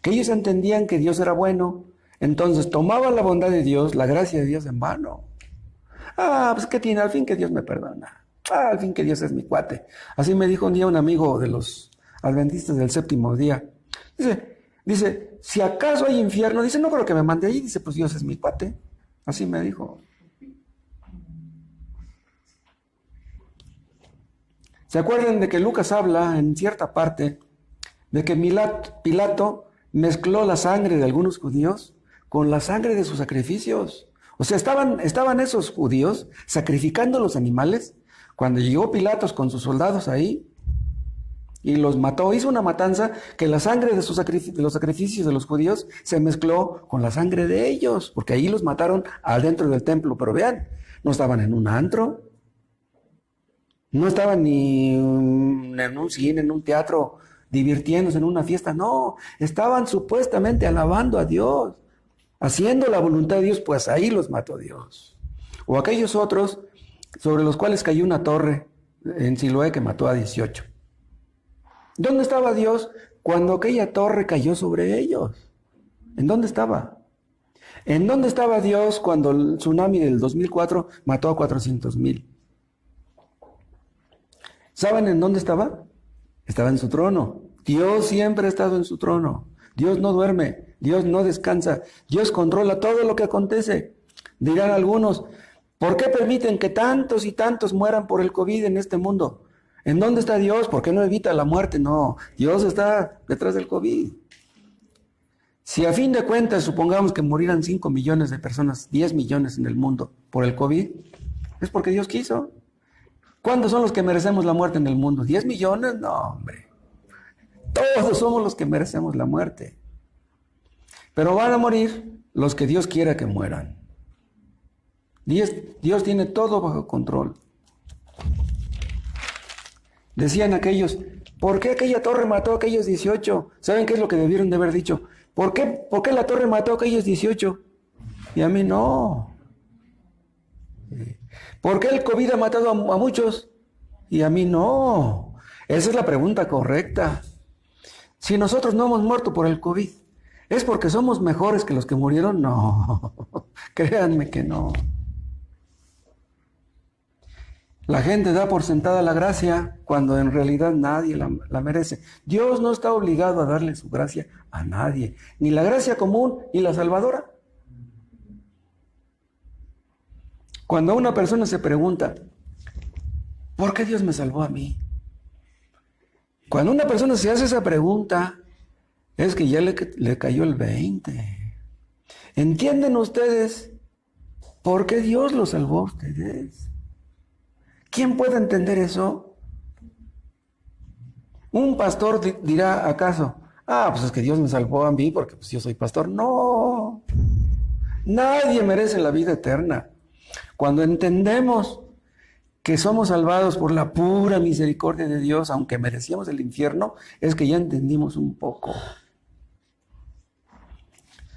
Que ellos entendían que Dios era bueno, entonces tomaban la bondad de Dios, la gracia de Dios en vano. Pues ¿qué tiene? Al fin que Dios me perdona. Al fin que Dios es mi cuate. Así me dijo un día un amigo de los adventistas del séptimo día. Dice, si acaso hay infierno, dice, no creo que me mande allí, dice, pues Dios es mi cuate. Así me dijo. ¿Se acuerdan de que Lucas habla en cierta parte de que Pilato mezcló la sangre de algunos judíos con la sangre de sus sacrificios? O sea, estaban esos judíos sacrificando los animales cuando llegó Pilatos con sus soldados ahí y los mató. Hizo una matanza que la sangre de los sacrificios de los judíos se mezcló con la sangre de ellos, porque ahí los mataron adentro del templo. Pero vean, no estaban en un antro, no estaban ni en un cine, en un teatro, divirtiéndose en una fiesta. No, estaban supuestamente alabando a Dios, haciendo la voluntad de Dios, pues ahí los mató Dios. O aquellos otros sobre los cuales cayó una torre en Siloé que mató a 18. ¿Dónde estaba Dios cuando aquella torre cayó sobre ellos? ¿En dónde estaba? ¿En dónde estaba Dios cuando el tsunami del 2004 mató a 400,000? ¿Saben en dónde estaba? Estaba en su trono. Dios siempre ha estado en su trono. Dios no duerme, Dios no descansa, Dios controla todo lo que acontece. Dirán algunos, ¿por qué permiten que tantos y tantos mueran por el COVID en este mundo? ¿En dónde está Dios? ¿Por qué no evita la muerte? No, Dios está detrás del COVID. Si a fin de cuentas supongamos que murieran 5 millones de personas, 10 millones en el mundo por el COVID, es porque Dios quiso. ¿Cuántos son los que merecemos la muerte en el mundo? ¿10 millones? No, hombre. Todos somos los que merecemos la muerte. Pero van a morir los que Dios quiera que mueran. Dios tiene todo bajo control. Decían aquellos, ¿por qué aquella torre mató a aquellos 18? ¿Saben qué es lo que debieron de haber dicho? ¿Por qué la torre mató a aquellos 18? Y a mí no. ¿Por qué el COVID ha matado a muchos? Y a mí no. Esa es la pregunta correcta. Si nosotros no hemos muerto por el COVID, ¿es porque somos mejores que los que murieron? No. Créanme que no. La gente da por sentada la gracia cuando en realidad nadie la merece. Dios no está obligado a darle su gracia a nadie, ni la gracia común ni la salvadora. Cuando una persona se pregunta, ¿por qué Dios me salvó a mí? Cuando una persona se hace esa pregunta, es que ya le cayó el 20. ¿Entienden ustedes por qué Dios los salvó a ustedes? ¿Quién puede entender eso? Un pastor dirá acaso, pues es que Dios me salvó a mí porque pues yo soy pastor. No, nadie merece la vida eterna. Cuando entendemos que somos salvados por la pura misericordia de Dios, aunque merecíamos el infierno, es que ya entendimos un poco.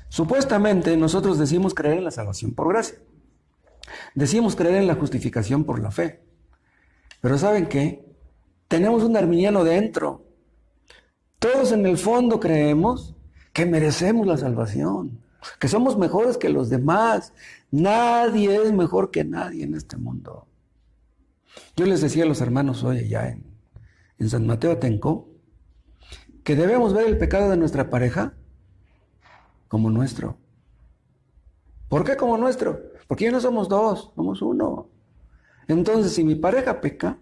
Supuestamente nosotros decimos creer en la salvación por gracia. Decimos creer en la justificación por la fe. Pero ¿saben qué? Tenemos un arminiano dentro. Todos en el fondo creemos que merecemos la salvación, que somos mejores que los demás. Nadie es mejor que nadie en este mundo. Yo les decía a los hermanos hoy allá en San Mateo Atenco que debemos ver el pecado de nuestra pareja como nuestro. ¿Por qué como nuestro? Porque ya no somos dos, somos uno. Entonces, si mi pareja peca,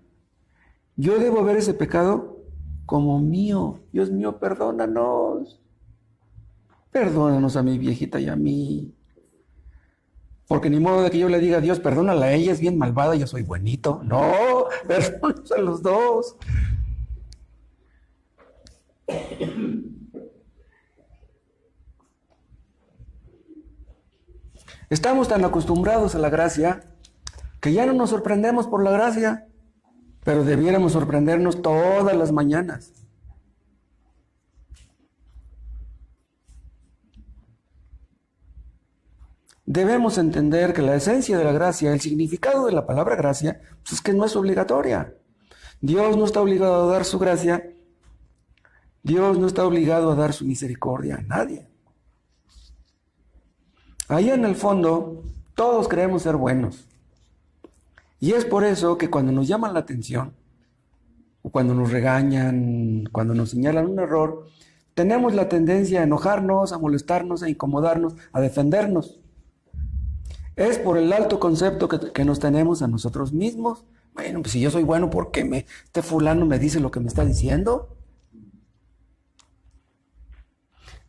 yo debo ver ese pecado como mío. Dios mío, perdónanos. Perdónanos a mi viejita y a mí. Porque ni modo de que yo le diga a Dios, perdónala a ella, es bien malvada, yo soy buenito. No, perdónanos a los dos. Estamos tan acostumbrados a la gracia que ya no nos sorprendemos por la gracia, pero debiéramos sorprendernos todas las mañanas. Debemos entender que la esencia de la gracia, el significado de la palabra gracia, pues es que no es obligatoria. Dios no está obligado a dar su gracia, Dios no está obligado a dar su misericordia a nadie. Ahí en el fondo, todos creemos ser buenos. Y es por eso que cuando nos llaman la atención, o cuando nos regañan, cuando nos señalan un error, tenemos la tendencia a enojarnos, a molestarnos, a incomodarnos, a defendernos. Es por el alto concepto que nos tenemos a nosotros mismos. Bueno, pues si yo soy bueno, ¿por qué este fulano me dice lo que me está diciendo?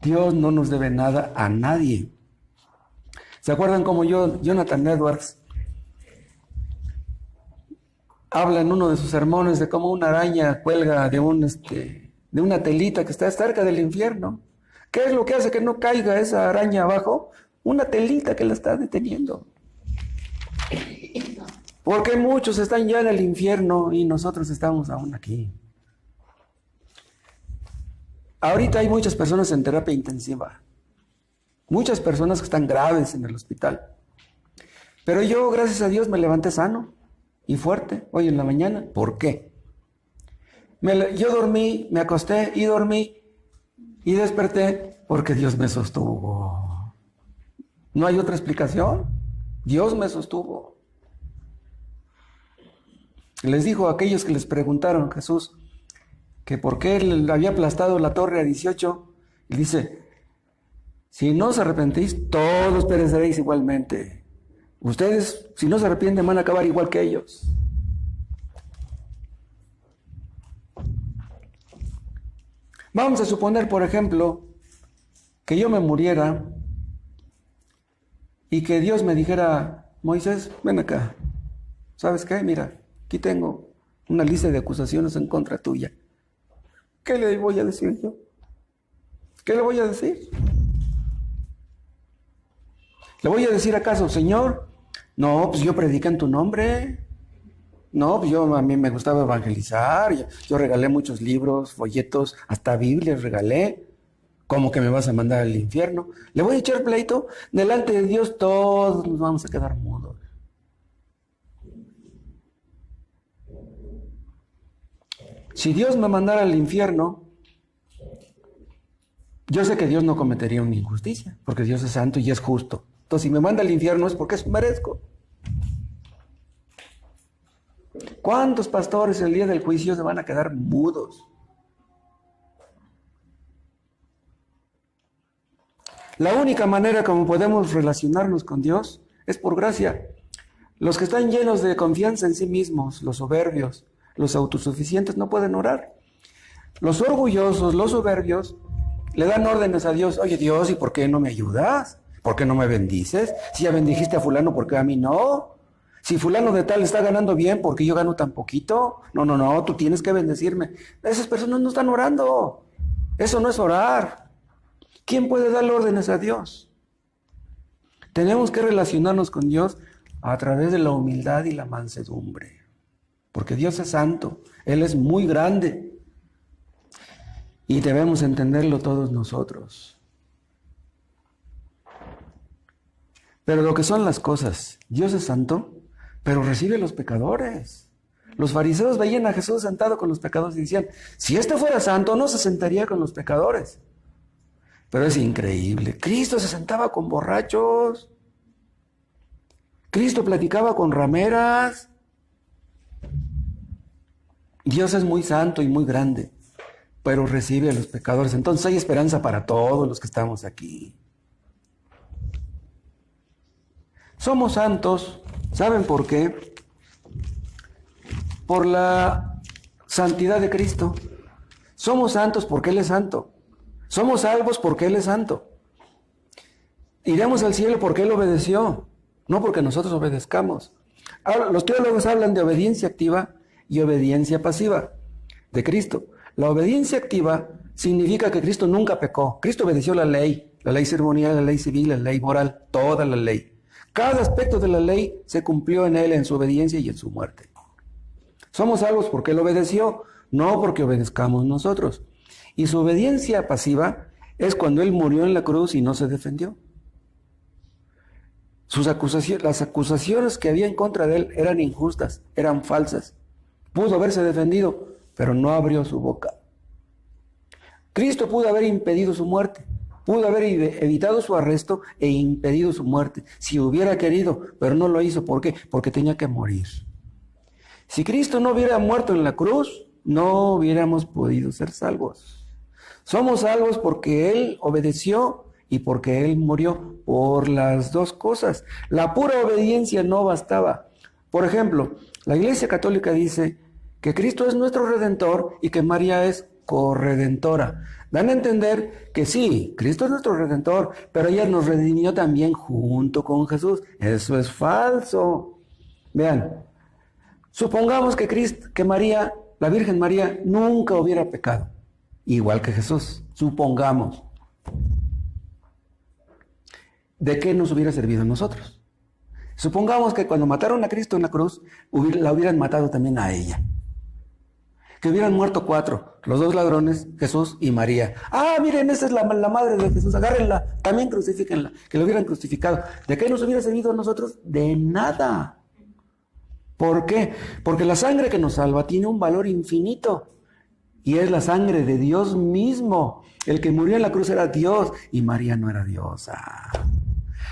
Dios no nos debe nada a nadie. ¿Se acuerdan cómo Jonathan Edwards habla en uno de sus sermones de cómo una araña cuelga de una telita que está cerca del infierno? ¿Qué es lo que hace que no caiga esa araña abajo? Una telita que la está deteniendo. Porque muchos están ya en el infierno y nosotros estamos aún aquí. Ahorita hay muchas personas en terapia intensiva. Muchas personas que están graves en el hospital. Pero yo, gracias a Dios, me levanté sano y fuerte hoy en la mañana. ¿Por qué? Yo dormí, me acosté y dormí y desperté porque Dios me sostuvo. ¿No hay otra explicación? Dios me sostuvo. Les dijo a aquellos que les preguntaron a Jesús que por qué le había aplastado la torre a 18. Y dice, si no os arrepentís, todos pereceréis igualmente. Ustedes, si no se arrepienten, van a acabar igual que ellos. Vamos a suponer, por ejemplo, que yo me muriera y que Dios me dijera, Moisés, ven acá. ¿Sabes qué? Mira, aquí tengo una lista de acusaciones en contra tuya. ¿Qué le voy a decir yo? ¿Qué le voy a decir? ¿Le voy a decir acaso, Señor? No, pues yo prediqué en tu nombre. No, pues a mí me gustaba evangelizar. Yo regalé muchos libros, folletos, hasta Biblias regalé. ¿Cómo que me vas a mandar al infierno? ¿Le voy a echar pleito? Delante de Dios todos nos vamos a quedar mudos. Si Dios me mandara al infierno, yo sé que Dios no cometería una injusticia, porque Dios es santo y es justo. Entonces, si me manda al infierno es porque eso merezco. ¿Cuántos pastores el día del juicio se van a quedar mudos? La única manera como podemos relacionarnos con Dios es por gracia. Los que están llenos de confianza en sí mismos, los soberbios, los autosuficientes, no pueden orar. Los orgullosos, los soberbios, le dan órdenes a Dios. Oye Dios, ¿y por qué no me ayudas? ¿Por qué no me bendices? Si ya bendijiste a fulano, ¿por qué a mí no? Si fulano de tal está ganando bien, ¿por qué yo gano tan poquito? No, tú tienes que bendecirme. Esas personas no están orando. Eso no es orar. ¿Quién puede darle órdenes a Dios? Tenemos que relacionarnos con Dios a través de la humildad y la mansedumbre. porque Dios es santo, Él es muy grande y debemos entenderlo todos nosotros. Pero lo que son las cosas, Dios es santo, pero recibe a los pecadores. Los fariseos veían a Jesús sentado con los pecadores y decían, si este fuera santo, no se sentaría con los pecadores. Pero es increíble, Cristo se sentaba con borrachos, Cristo platicaba con rameras. Dios es muy santo y muy grande, pero recibe a los pecadores. Entonces hay esperanza para todos los que estamos aquí. Somos santos, ¿saben por qué? Por la santidad de Cristo. Somos santos porque Él es santo. Somos salvos porque Él es santo. Iremos al cielo porque Él obedeció, no porque nosotros obedezcamos. Ahora, los teólogos hablan de obediencia activa y obediencia pasiva de Cristo. La obediencia activa significa que Cristo nunca pecó. Cristo obedeció la ley ceremonial, la ley civil, la ley moral, toda la ley. Cada aspecto de la ley se cumplió en Él, en su obediencia y en su muerte. Somos salvos porque Él obedeció, no porque obedezcamos nosotros. Y su obediencia pasiva es cuando Él murió en la cruz y no se defendió. Las acusaciones que había en contra de Él eran injustas, eran falsas. Pudo haberse defendido, pero no abrió su boca. Cristo pudo haber impedido su muerte. Pudo haber evitado su arresto e impedido su muerte, si hubiera querido, pero no lo hizo. ¿Por qué? Porque tenía que morir. Si Cristo no hubiera muerto en la cruz, no hubiéramos podido ser salvos. Somos salvos porque Él obedeció y porque Él murió, por las dos cosas. La pura obediencia no bastaba. Por ejemplo, la Iglesia Católica dice que Cristo es nuestro Redentor y que María es corredentora. Dan a entender que sí, Cristo es nuestro Redentor, pero ella nos redimió también junto con Jesús. Eso es falso. Vean, supongamos que María, la Virgen María, nunca hubiera pecado, igual que Jesús. Supongamos. ¿De qué nos hubiera servido a nosotros? Supongamos que cuando mataron a Cristo en la cruz, la hubieran matado también a ella. Que hubieran muerto 4, los 2 ladrones, Jesús y María. Ah, miren, esa es la madre de Jesús, agárrenla, también crucifíquenla, que lo hubieran crucificado. ¿De qué nos hubiera servido a nosotros? De nada. ¿Por qué? Porque la sangre que nos salva tiene un valor infinito, y es la sangre de Dios mismo. El que murió en la cruz era Dios, y María no era diosa.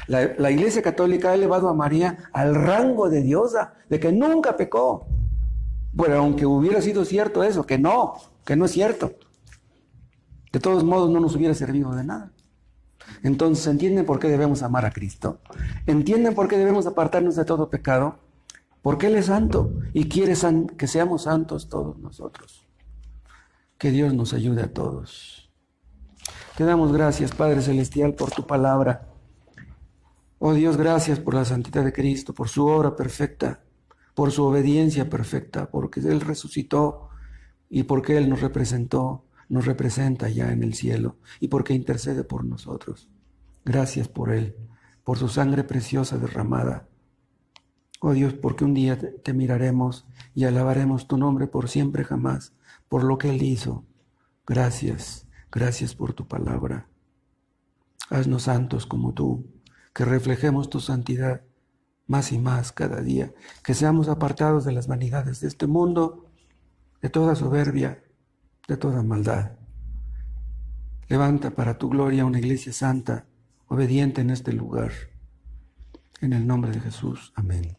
La Iglesia Católica ha elevado a María al rango de diosa, de que nunca pecó. Bueno, aunque hubiera sido cierto eso, que no es cierto. De todos modos no nos hubiera servido de nada. Entonces, ¿entienden por qué debemos amar a Cristo? ¿Entienden por qué debemos apartarnos de todo pecado? Porque Él es santo y quiere que seamos santos todos nosotros. Que Dios nos ayude a todos. Te damos gracias, Padre Celestial, por tu palabra. Oh Dios, gracias por la santidad de Cristo, por su obra perfecta, por su obediencia perfecta, porque Él resucitó y porque Él nos representa ya en el cielo y porque intercede por nosotros. Gracias por Él, por su sangre preciosa derramada. Oh Dios, porque un día te miraremos y alabaremos tu nombre por siempre jamás, por lo que Él hizo. Gracias, gracias por tu palabra. Haznos santos como tú, que reflejemos tu santidad más y más cada día, que seamos apartados de las vanidades de este mundo, de toda soberbia, de toda maldad. Levanta para tu gloria una iglesia santa, obediente en este lugar. En el nombre de Jesús. Amén.